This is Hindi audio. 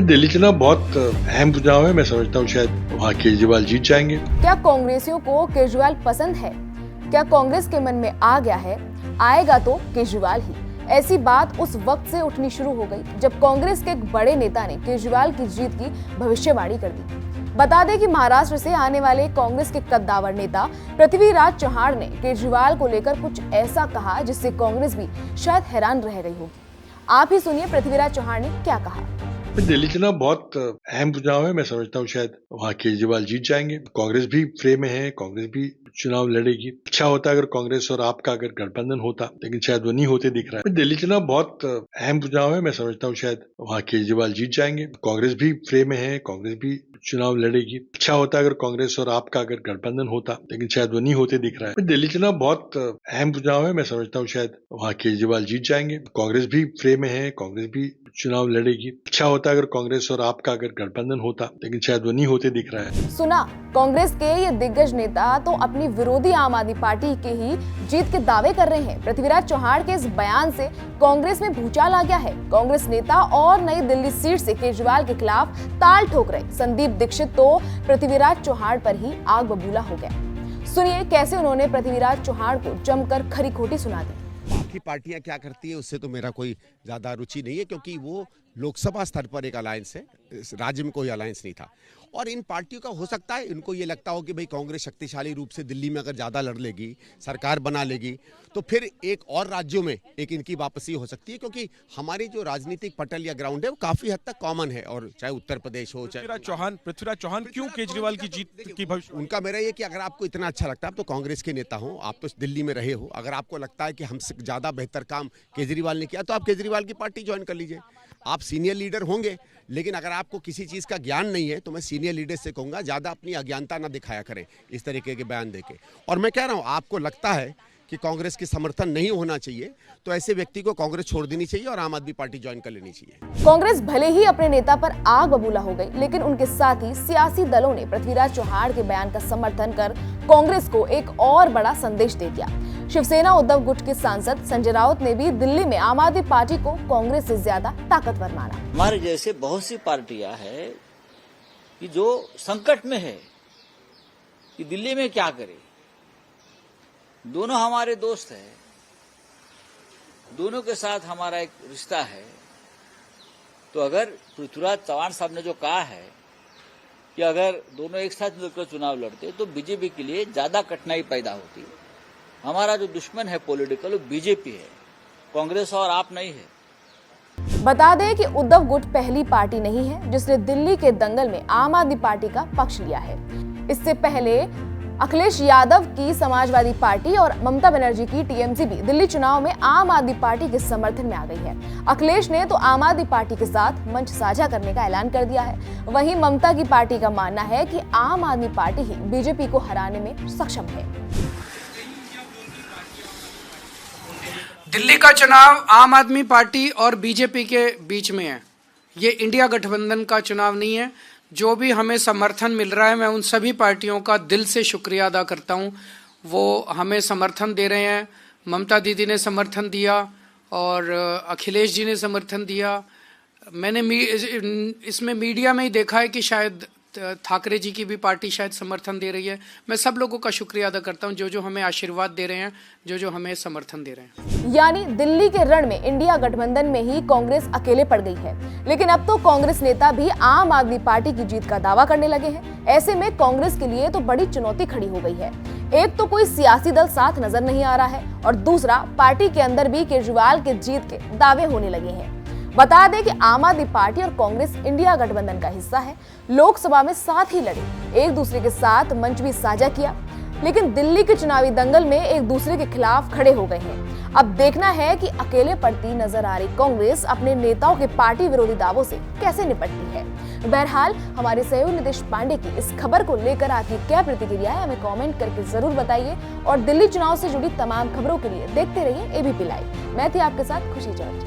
दिल्ली चुनाव बहुत अहम चुनाव है। मैं समझता हूँ शायद वहाँ केजरीवाल जीत जाएंगे। क्या कांग्रेसियों को केजरीवाल पसंद है? क्या कांग्रेस के मन में आ गया है आएगा तो केजरीवाल ही? ऐसी बात उस वक्त से उठनी शुरू हो गई जब कांग्रेस के एक बड़े नेता ने केजरीवाल की जीत की भविष्यवाणी कर दी। बता दें कि महाराष्ट्र से आने वाले कांग्रेस के कद्दावर नेता पृथ्वीराज चव्हाण ने केजरीवाल को लेकर कुछ ऐसा कहा जिससे कांग्रेस भी शायद हैरान रह गई होगी। आप ही सुनिए पृथ्वीराज चव्हाण ने क्या कहा। दिल्ली चुनाव बहुत अहम चुनाव है। मैं समझता हूँ शायद वहाँ केजरीवाल जीत जाएंगे। कांग्रेस भी फ्रे में है, कांग्रेस भी चुनाव लड़ेगी। अच्छा होता अगर कांग्रेस और आपका अगर गठबंधन होता, लेकिन शायद वो नहीं होते दिख रहा है। दिल्ली चुनाव बहुत अहम चुनाव है। मैं समझता हूँ शायद वहाँ केजरीवाल जीत जाएंगे। कांग्रेस भी फ्रे में है, कांग्रेस भी चुनाव लड़ेगी। अच्छा होता अगर कांग्रेस और आपका अगर गठबंधन होता, लेकिन शायद वो नहीं होते दिख रहा है। दिल्ली चुनाव बहुत अहम चुनाव है। मैं समझता हूँ शायद वहाँ केजरीवाल जीत जाएंगे। कांग्रेस भी फ्रे में है, कांग्रेस भी चुनाव लड़ेगी। अच्छा होता अगर कांग्रेस और आपका अगर गठबंधन होता, लेकिन शायद वो नहीं होते दिख रहा है। सुना, कांग्रेस के ये दिग्गज नेता तो अपनी विरोधी आम आदमी पार्टी के ही जीत के दावे कर रहे हैं। पृथ्वीराज चव्हाण के इस बयान से कांग्रेस में भूचाल आ गया है। कांग्रेस नेता और नई दिल्ली सीट से केजरीवाल के खिलाफ ताल ठोक रहे संदीप दीक्षित तो पृथ्वीराज चव्हाण पर ही आग बबूला हो गया। सुनिए कैसे उन्होंने पृथ्वीराज चव्हाण को जमकर खरी खोटी सुना दी। बाकी पार्टियां क्या करती है उससे तो मेरा कोई ज्यादा रुचि नहीं है, क्योंकि वो लोकसभा स्तर पर एक अलायंस है, राज्य में कोई अलायंस नहीं था। और इन पार्टियों का हो सकता है इनको ये लगता हो कि भाई कांग्रेस शक्तिशाली रूप से दिल्ली में अगर ज्यादा लड़ लेगी, सरकार बना लेगी, तो फिर एक और राज्यों में एक इनकी वापसी हो सकती है, क्योंकि हमारी जो राजनीतिक पटल या ग्राउंड है वो काफी हद तक कॉमन है। और चाहे उत्तर प्रदेश हो, चाहे पृथ्वीराज चौहान क्यों केजरीवाल की जीत की भविष्य? उनका मेरा ये कि अगर आपको इतना अच्छा लगता है, आप तो कांग्रेस के नेता हो, आप तो दिल्ली में रहे हो, अगर आपको लगता है कि हमसे ज्यादा बेहतर काम केजरीवाल ने किया तो आप केजरीवाल की पार्टी ज्वाइन कर लीजिए। आप सीनियर लीडर होंगे, लेकिन अगर आपको किसी चीज का ज्ञान नहीं है तो मैं सीनियर लीडर से कहूंगा ज्यादा अपनी अज्ञानता ना दिखाया करें इस तरीके के बयान देके। और मैं कह रहा हूं, आपको लगता है कि कांग्रेस की समर्थन नहीं होना चाहिए तो ऐसे व्यक्ति को कांग्रेस छोड़ देनी चाहिए और आम आदमी पार्टी ज्वाइन कर लेनी चाहिए। कांग्रेस भले ही अपने नेता पर आग बबूला हो गई, लेकिन उनके साथ ही सियासी दलों ने पृथ्वीराज चव्हाण के बयान का समर्थन कर कांग्रेस को एक और बड़ा संदेश दे दिया। शिवसेना उद्धव गुट के सांसद संजय राउत ने भी दिल्ली में आम आदमी पार्टी को कांग्रेस से ज्यादा ताकतवर माना। हमारे जैसे बहुत सी पार्टियां हैं कि जो संकट में है कि दिल्ली में क्या करे। दोनों हमारे दोस्त हैं, दोनों के साथ हमारा एक रिश्ता है। तो अगर पृथ्वीराज चव्हाण साहब ने जो कहा है कि अगर दोनों एक साथ मिलकर चुनाव लड़ते तो बीजेपी के लिए ज्यादा कठिनाई पैदा होती है। हमारा जो दुश्मन है पॉलिटिकल वो बीजेपी है, कांग्रेस और आप नहीं है। बता दें कि उद्धव गुट पहली पार्टी नहीं है जिसने दिल्ली के दंगल में आम आदमी पार्टी का पक्ष लिया है। इससे पहले अखिलेश यादव की समाजवादी पार्टी और ममता बनर्जी की टीएमसी भी दिल्ली चुनाव में आम आदमी पार्टी के समर्थन में आ गई है। अखिलेश ने तो आम आदमी पार्टी के साथ मंच साझा करने का ऐलान कर दिया है। वहीं ममता की पार्टी का मानना है कि आम आदमी पार्टी ही बीजेपी को हराने में सक्षम है। दिल्ली का चुनाव आम आदमी पार्टी और बीजेपी के बीच में है। ये इंडिया गठबंधन का चुनाव नहीं है। जो भी हमें समर्थन मिल रहा है, मैं उन सभी पार्टियों का दिल से शुक्रिया अदा करता हूं। वो हमें समर्थन दे रहे हैं। ममता दीदी ने समर्थन दिया और अखिलेश जी ने समर्थन दिया। मैंने इसमें मीडिया में ही देखा है कि शायद ठाकरे जी की भी पार्टी शायद समर्थन दे रही है। मैं सब लोगों का शुक्रिया अदा करता हूं जो हमें आशीर्वाद दे रहे हैं, जो हमें समर्थन दे रहे हैं। यानी दिल्ली के रण में इंडिया गठबंधन में ही कांग्रेस अकेले पड़ गई है, लेकिन अब तो कांग्रेस नेता भी आम आदमी पार्टी की जीत का दावा करने लगे हैं। ऐसे में कांग्रेस के लिए तो बड़ी चुनौती खड़ी हो गई है। एक तो कोई सियासी दल साथ नजर नहीं आ रहा है और दूसरा पार्टी के अंदर भी केजरीवाल के जीत के दावे होने लगे हैं। बता दें कि आम आदमी पार्टी और कांग्रेस इंडिया गठबंधन का हिस्सा है। लोकसभा में साथ ही लड़े, एक दूसरे के साथ मंच भी साझा किया, लेकिन दिल्ली के चुनावी दंगल में एक दूसरे के खिलाफ खड़े हो गए हैं। अब देखना है कि अकेले पड़ती नजर आ रही कांग्रेस अपने नेताओं के पार्टी विरोधी दावों से कैसे निपटती है। बहरहाल हमारे सहयोगी नितेश पांडे की इस खबर को लेकर आपकी क्या प्रतिक्रिया है, हमें कमेंट करके जरूर बताइए। और दिल्ली चुनाव से जुड़ी तमाम खबरों के लिए देखते रहिए एबीपी लाइव। मैं थी आपके साथ खुशी जॉर्ज।